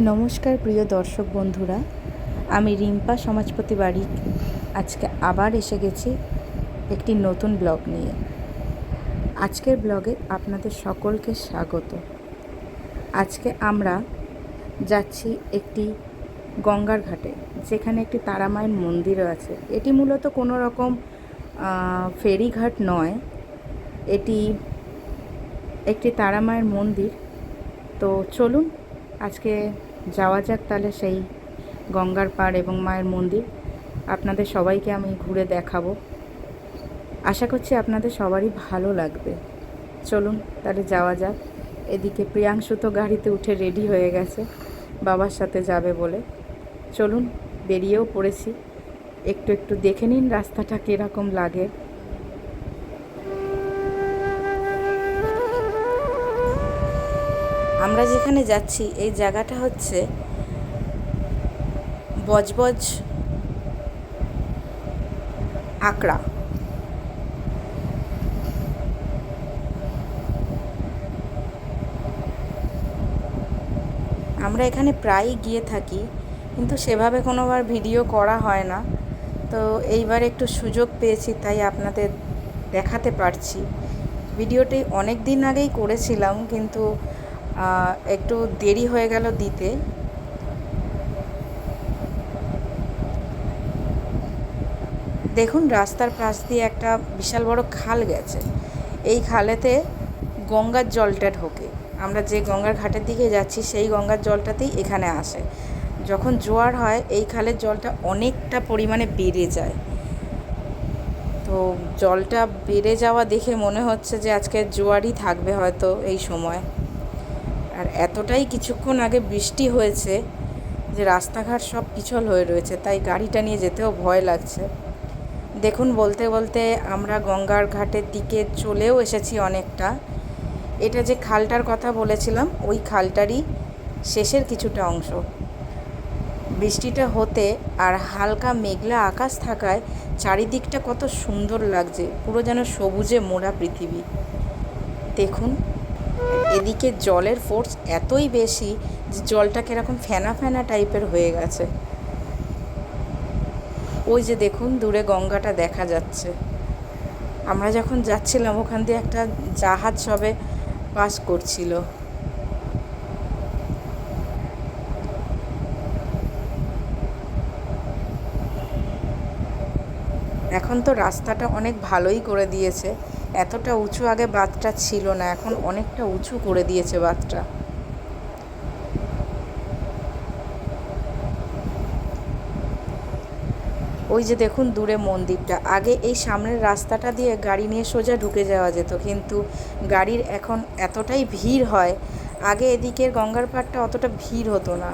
নমস্কার প্রিয় দর্শক বন্ধুরা, আমি রিম্পা সমাজপতি বাড়ি আজকে আবার এসে গেছি একটি নতুন ব্লগ নিয়ে। আজকের ব্লগে আপনাদের সকলকে স্বাগত। আজকে আমরা যাচ্ছি একটি গঙ্গার ঘাটে, যেখানে একটি তারামায়ের মন্দিরও আছে। এটি মূলত কোনো রকম ফেরিঘাট নয়, এটি একটি তারামায়ের মন্দির। তো চলুন আজকে যাওয়া যাক তাহলে সেই গঙ্গার পাড় এবং মায়ের মন্দির। আপনাদের সবাইকে আমি ঘুরে দেখাবো, আশা করছি আপনাদের সবারই ভালো লাগবে। চলুন তাহলে যাওয়া যাক। এদিকে প্রিয়াংশু তো গাড়িতে উঠে রেডি হয়ে গেছে বাবার সাথে যাবে বলে। চলুন, বেরিয়েও পড়েছি। একটু একটু দেখে নিন রাস্তাটা কীরকম লাগে। আমরা যেখানে যাচ্ছি এই জায়গাটা হচ্ছে বজবজ আকড়া। আমরা এখানে প্রায়ই গিয়ে থাকি, কিন্তু সেভাবে কোনোবার ভিডিও করা হয় না। তো এইবার একটু সুযোগ পেয়েছি, তাই আপনাদের দেখাতে পারছি। ভিডিওটি অনেক দিন আগেই করেছিলাম, কিন্তু একটু দেরি হয়ে গেল দিতে। দেখুন রাস্তার পাশ দিয়ে একটা বিশাল বড় খাল গেছে। এই খালেতে গঙ্গার জলটা ঢোকে। আমরা যে গঙ্গার ঘাটের দিকে যাচ্ছি সেই গঙ্গার জলটাতেই এখানে আসে। যখন জোয়ার হয় এই খালের জলটা অনেকটা পরিমাণে বেড়ে যায়। তো জলটা বেড়ে যাওয়া দেখে মনে হচ্ছে যে আজকে জোয়ারই থাকবে হয়তো এই সময়। আর এতটাই কিছুক্ষণ আগে বৃষ্টি হয়েছে যে রাস্তাঘাট সব পিছল হয়ে রয়েছে, তাই গাড়িটা নিয়ে যেতেও ভয় লাগছে। দেখুন বলতে বলতে আমরা গঙ্গার ঘাটের দিকে চলেও এসেছি অনেকটা। এটা যে খালটার কথা বলেছিলাম ওই খালটারই শেষের কিছুটা অংশ। বৃষ্টিটা হতে আর হালকা মেঘলা আকাশ থাকায় চারিদিকটা কত সুন্দর লাগছে, পুরো যেন সবুজে মোড়া পৃথিবী। দেখুন এদিকে জলের ফোর্স এতই বেশি যে জলটা কীরকম ফেনা ফেনা টাইপের হয়ে গেছে। ওই যে দেখুন দূরে গঙ্গাটা দেখা যাচ্ছে। আমরা যখন যাচ্ছিলাম ওখান দিয়ে একটা জাহাজ সবে পাস করছিল। এখন তো রাস্তাটা অনেক ভালোই করে দিয়েছে। এতটা উঁচু আগে বাঁধটা ছিল না, এখন অনেকটা উঁচু করে দিয়েছে বাঁধটা। ওই যে দেখুন দূরে মন্দিরটা। আগে এই সামনের রাস্তাটা দিয়ে গাড়ি নিয়ে সোজা ঢুকে যাওয়া যেত, কিন্তু গাড়ির এখন এতটাই ভিড় হয়। আগে এদিকের গঙ্গার পাড়টা অতটা ভিড় হতো না,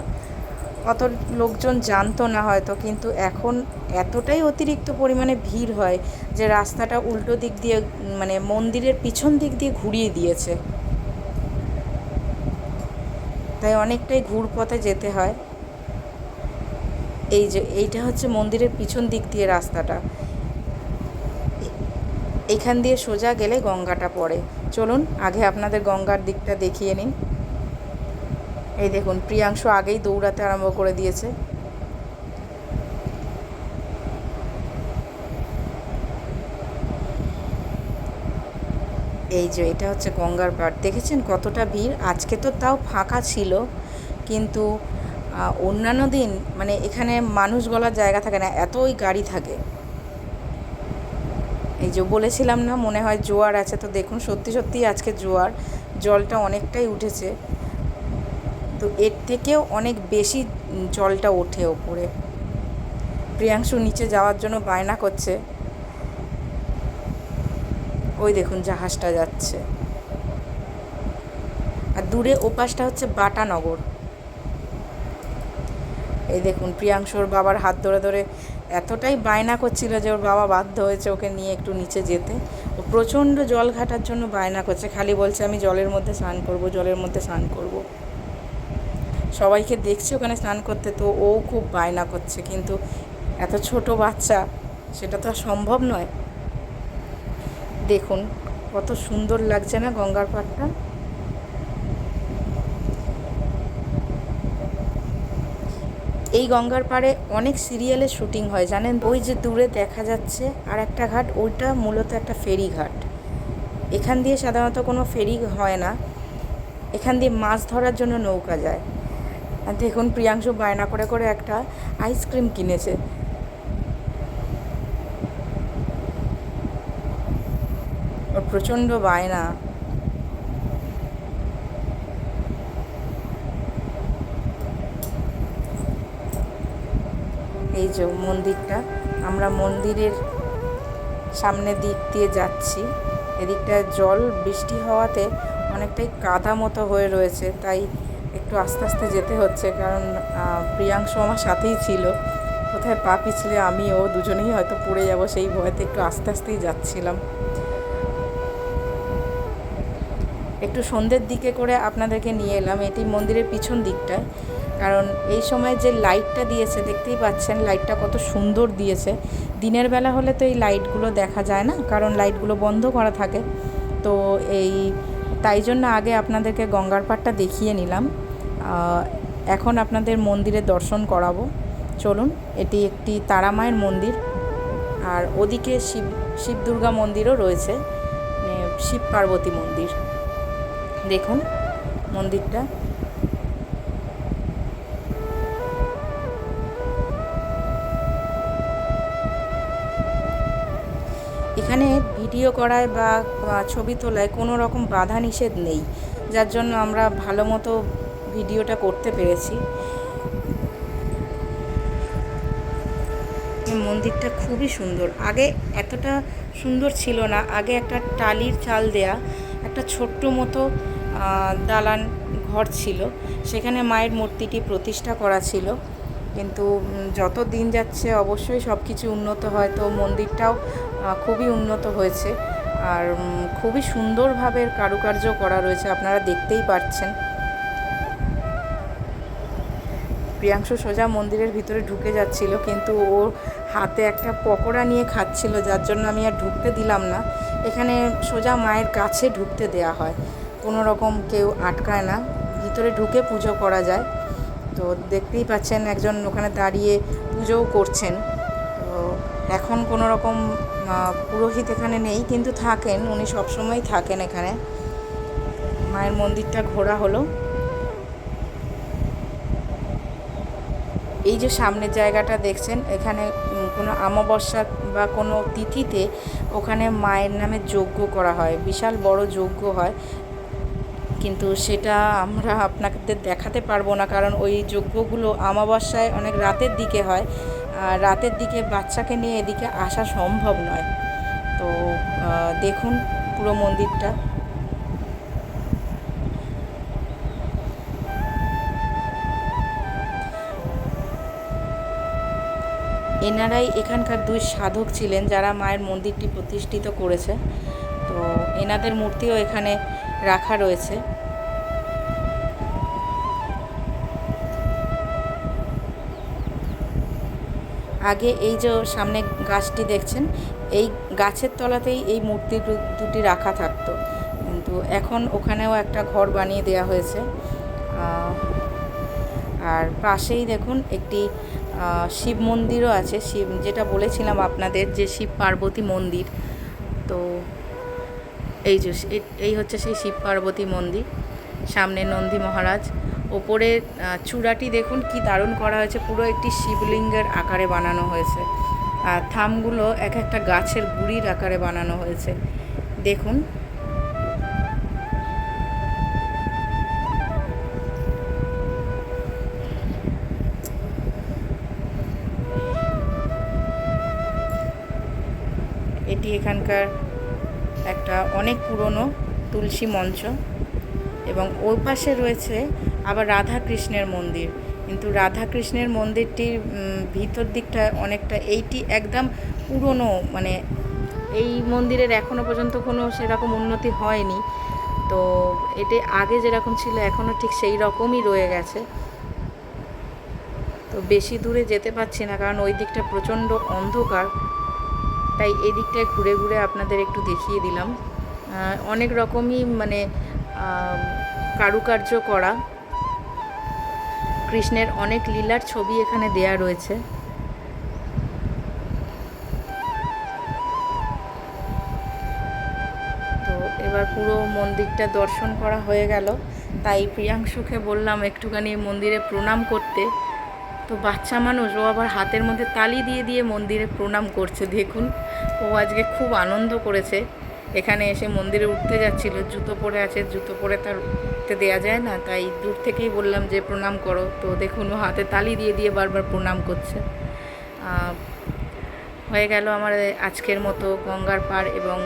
অত লোকজন জানতো না হয়তো, কিন্তু এখন এতটাই অতিরিক্ত পরিমাণে ভিড় হয় যে রাস্তাটা উল্টো দিক দিয়ে মানে মন্দিরের পিছন দিক দিয়ে ঘুরিয়ে দিয়েছে। তাই অনেকটাই ঘুরপথে যেতে হয়। এই যে এইটা হচ্ছে মন্দিরের পিছন দিক দিয়ে রাস্তাটা, এইখান দিয়ে সোজা গেলে গঙ্গাটা পড়ে। চলুন আগে আপনাদের গঙ্গার দিকটা দেখিয়ে নিন। এই দেখুন প্রিয়াংশু আগেই দৌড়াতে আরম্ভ করে দিয়েছে। এই যে এটা হচ্ছে গঙ্গার পাড়, দেখেছেন কতটা ভিড়। আজকে তো তাও ফাঁকা ছিল, কিন্তু অন্যান্য দিন মানে এখানে মানুষ গলার জায়গা থাকে না, এতই গাড়ি থাকে। এই যে বলেছিলাম না মনে হয় জোয়ার আছে, তো দেখুন সত্যি সত্যিই আজকে জোয়ার, জলটা অনেকটাই উঠেছে। তো এর থেকেও অনেক বেশি জলটা ওঠে ওপরে। প্রিয়াংশু নিচে যাওয়ার জন্য বায়না করছে। ওই দেখুন জাহাজটা যাচ্ছে, আর দূরে ওপাশটা হচ্ছে বাটানগর। এই দেখুন প্রিয়াংশুর বাবার হাত ধরে ধরে এতটাই বায়না করছিল যে ওর বাবা বাধ্য হয়েছে ওকে নিয়ে একটু নিচে যেতে। ও প্রচণ্ড জল ঘাটার জন্য বায়না করছে, খালি বলছে আমি জলের মধ্যে স্নান করব, জলের মধ্যে স্নান করব। সবাইকে দেখছি ওখানে স্নান করতে, তো ও খুব বায়না করছে, কিন্তু এত ছোট বাচ্চা সেটা তো আর সম্ভব নয়। দেখুন কত সুন্দর লাগছে না গঙ্গার পাড়টা। এই গঙ্গার পাড়ে অনেক সিরিয়ালের শুটিং হয় জানেন। ওই যে দূরে দেখা যাচ্ছে আর একটা ঘাট, ওইটা মূলত একটা ফেরি ঘাট। এখান দিয়ে সাধারণত কোনো ফেরি হয় না, এখান দিয়ে মাছ ধরার জন্য নৌকা যায়। আর দেখুন প্রিয়াংশু বায়না করে করে একটা আইসক্রিম কিনেছে। ওর প্রচণ্ড বায়না। এই যে মন্দিরটা, আমরা মন্দিরের সামনের দিক দিয়ে যাচ্ছি। এদিকটা জল বৃষ্টি হওয়াতে অনেকটাই কাদা মতো হয়ে রয়েছে, তাই একটু আস্তে আস্তে যেতে হচ্ছে। কারণ প্রিয়াংশু আমার সাথেই ছিল, কোথায় পা পিছলে আমিও দুজনেই হয়তো পড়ে যাব, সেই ভয়তে একটু আস্তে আস্তেই যাচ্ছিলাম। একটু সন্ধ্যের দিকে করে আপনাদেরকে নিয়ে এলাম এটি মন্দিরের পিছন দিকটায়। কারণ এই সময় যে লাইটটা দিয়েছে দেখতেই পাচ্ছেন, লাইটটা কত সুন্দর দিয়েছে। দিনের বেলা হলে তো এই লাইটগুলো দেখা যায় না, কারণ লাইটগুলো বন্ধ করা থাকে। তো তাই জন্য আগে আপনাদেরকে গঙ্গার পাড়টা দেখিয়ে নিলাম। এখন আপনাদের মন্দিরের দর্শন করাবো, চলুন। এটি একটি তারা মায়ের মন্দির, আর ওদিকে শিব দুর্গা মন্দিরও রয়েছে, শিব পার্বতী মন্দির। দেখুন মন্দিরটা। এখানে ভিডিও করায় বা ছবি তোলায় কোনো রকম বাধা নিষেধ নেই, যার জন্য আমরা ভালো মতো ভিডিওটা করতে পেরেছি। মন্দিরটা খুবই সুন্দর, আগে এতটা সুন্দর ছিল না। আগে একটা টালির চাল দেয়া একটা ছোট্ট মতো দালান ঘর ছিল, সেখানে মায়ের মূর্তিটি প্রতিষ্ঠা করা ছিল। কিন্তু যত দিন যাচ্ছে অবশ্যই সব কিছু উন্নত হয়, তো মন্দিরটাও খুবই উন্নত হয়েছে। আর খুবই সুন্দরভাবে কারুকার্য করা রয়েছে, আপনারা দেখতেই পাচ্ছেন। প্রিয়াংশু সোজা মন্দিরের ভিতরে ঢুকে যাচ্ছিল, কিন্তু ওর হাতে একটা পকোড়া নিয়ে খাচ্ছিল, যার জন্য আমি আর ঢুকতে দিলাম না। এখানে সোজা মায়ের কাছে ঢুকতে দেয়া হয়, কোনো রকম কেউ আটকায় না, ভিতরে ঢুকে পুজো করা যায়। তো দেখতেই পাচ্ছেন একজন ওখানে দাঁড়িয়ে পুজোও করছেন। তো এখন কোনো রকম পুরোহিত এখানে নেই, কিন্তু থাকেন, উনি সবসময় থাকেন এখানে। মায়ের মন্দিরটা ঘোরা হলো। এই যে সামনের জায়গাটা দেখছেন, এখানে কোনো অমাবস্যা বা কোনো তিথিতে ওখানে মায়ের নামে যজ্ঞ করা হয়, বিশাল বড় যজ্ঞ হয়। কিন্তু সেটা আমরা আপনাদের দেখাতে পারবো না, কারণ ওই যজ্ঞগুলো অমাবস্যায় অনেক রাতের দিকে হয়, আর রাতের দিকে বাচ্চাকে নিয়ে এদিকে আসা সম্ভব নয়। তো দেখুন পুরো মন্দিরটা। এনারাই এখানকার দুই সাধক ছিলেন যারা মায়ের মন্দিরটি প্রতিষ্ঠিত করেছে। তো এনাদের মূর্তিও এখানে রাখা রয়েছে। আগে এই যে সামনে গাছটি দেখছেন, এই গাছের তলাতেই এই মূর্তি দুটি রাখা থাকতো, কিন্তু এখন ওখানেও একটা ঘর বানিয়ে দেওয়া হয়েছে। আর পাশেই দেখুন একটি শিব মন্দিরও আছে, শিব যেটা বলেছিলাম আপনাদের যে শিব পার্বতী মন্দির। তো এই যে এই হচ্ছে সেই শিব পার্বতী মন্দির, সামনে নন্দী মহারাজ। ওপরে চূড়াটি দেখুন কি দারুণ করা হয়েছে, পুরো একটি শিবলিঙ্গের আকারে বানানো হয়েছে। আর থামগুলো এক একটা গাছের গুড়ির আকারে বানানো হয়েছে, দেখুন। এটি এখানকার একটা অনেক পুরনো তুলসী মঞ্চ, এবং ওই পাশে রয়েছে আবার রাধা কৃষ্ণের মন্দির। কিন্তু রাধা কৃষ্ণের মন্দিরটির ভিতর দিকটায় অনেকটা, এইটি একদম পুরনো, মানে এই মন্দিরের এখনও পর্যন্ত কোনো সেরকম উন্নতি হয়নি। তো এটি আগে যেরকম ছিল এখনও ঠিক সেই রকমই রয়ে গেছে। তো বেশি দূরে যেতে পারছি না, কারণ ওই দিকটা প্রচণ্ড অন্ধকার, তাই এই দিকটায় ঘুরে ঘুরে আপনাদের একটু দেখিয়ে দিলাম। অনেক রকমই মানে কারুকার্য করা। কৃষ্ণের অনেক লীলার ছবি এখানে দেয়া রয়েছে। তো এবার পুরো মন্দিরটা দর্শন করা হয়ে গেল, তাই প্রিয়াংশুকে বললাম একটুখানি মন্দিরে প্রণাম করতে। তো বাচ্চা মানুষ, ও আবার হাতের মধ্যে তালি দিয়ে দিয়ে মন্দিরে প্রণাম করছে। দেখুন, ও আজকে খুব আনন্দ করেছে। এখানে এসে মন্দিরে উঠতে যাচ্ছিল, জুতো পরে আছে, জুতো পরে তার উঠতে দেওয়া যায় না, তাই দূর থেকেই বললাম যে প্রণাম করো। তো দেখুন, ও হাতে তালি দিয়ে দিয়ে বারবার প্রণাম করছে। হয়ে গেল আমার আজকের মতো গঙ্গার পাড় এবং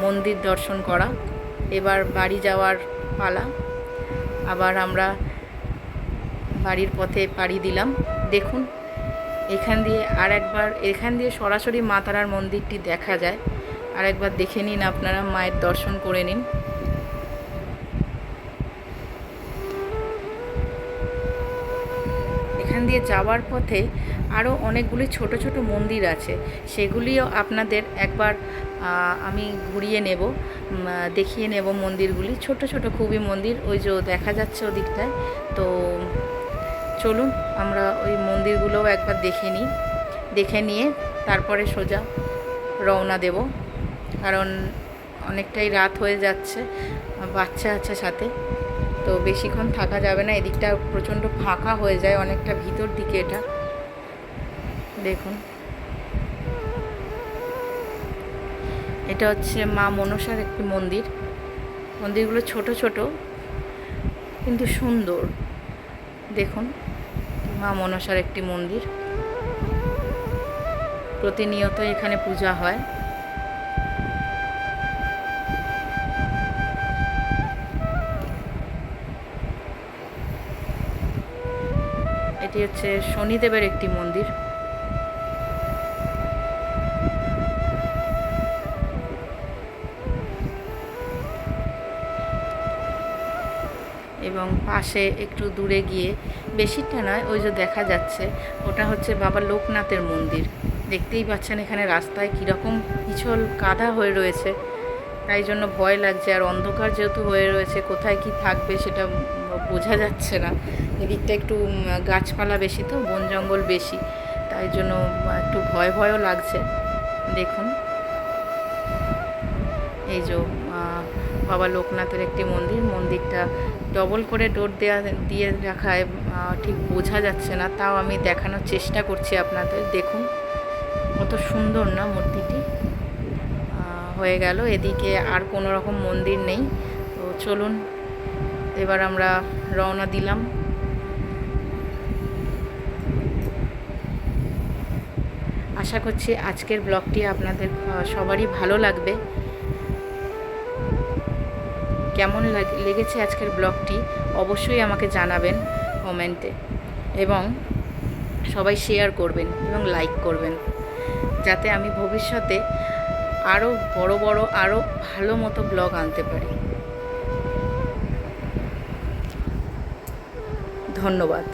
মন্দির দর্শন করা। এবার বাড়ি যাওয়ার পালা। আবার আমরা বাড়ির পথে পাড়ি দিলাম। দেখুন, এখান দিয়ে সরাসরি মা তারার মন্দিরটি দেখা যায়। আরেকবার দেখে নিন, আপনারা মায়ের দর্শন করে নিন। এখান দিয়ে যাওয়ার পথে আরও অনেকগুলি ছোট ছোট মন্দির আছে, সেগুলিও আপনাদের একবার আমি ঘুরিয়ে নেব, দেখিয়ে নেব মন্দিরগুলি। ছোট ছোট খুবই মন্দির, ওই যে দেখা যাচ্ছে ওদিকটায়। তো চলুন আমরা ওই মন্দিরগুলোও একবার দেখে নিয়ে তারপরে সোজা রওনা দেব, কারণ অনেকটাই রাত হয়ে যাচ্ছে, বাচ্চা আছে সাথে, তো বেশিক্ষণ থাকা যাবে না। এদিকটা প্রচণ্ড ফাঁকা হয়ে যায়, অনেকটা ভিতর দিকে এটা। দেখুন, এটা হচ্ছে মা মনসার একটি মন্দির। মন্দিরগুলো ছোট ছোট কিন্তু সুন্দর। দেখুন, মা মনসার একটি মন্দির, প্রতিনিয়ত এখানে পূজা হয়। এটি হচ্ছে শনিদেবের একটি মন্দির। এবং পাশে একটু দূরে গিয়ে, বেশিটা নয়, ওই যে দেখা যাচ্ছে ওটা হচ্ছে বাবা লোকনাথের মন্দির। দেখতেই পাচ্ছেন এখানে রাস্তায় কীরকম পিছল কাদা হয়ে রয়েছে, তাই জন্য ভয় লাগছে। আর অন্ধকার যেহেতু হয়ে রয়েছে, কোথায় কি থাকবে সেটা বোঝা যাচ্ছে না। এদিকটা একটু গাছপালা বেশি, তো বন জঙ্গল বেশি, তাই জন্য একটু ভয়ও লাগছে। দেখুন, এই যে বাবা লোকনাথের একটি মন্দিরটা ডবল করে ডোর দিয়ে রাখায় ঠিক বোঝা যাচ্ছে না, তাও আমি দেখানোর চেষ্টা করছি আপনাদের। দেখুন, কত সুন্দর না মূর্তিটি। হয়ে গেল, এদিকে আর কোনো রকম মন্দির নেই। তো চলুন এবার আমরা রওনা দিলাম। আশা করছি আজকের ব্লগটি আপনাদের সবারই ভালো লাগবে। কেমন লেগেছে আজকের ব্লগটি অবশ্যই আমাকে জানাবেন কমেন্টে, এবং সবাই শেয়ার করবেন এবং লাইক করবেন, যাতে আমি ভবিষ্যতে আরও বড় আরও ভালো মতো ব্লগ আনতে পারি। ধন্যবাদ।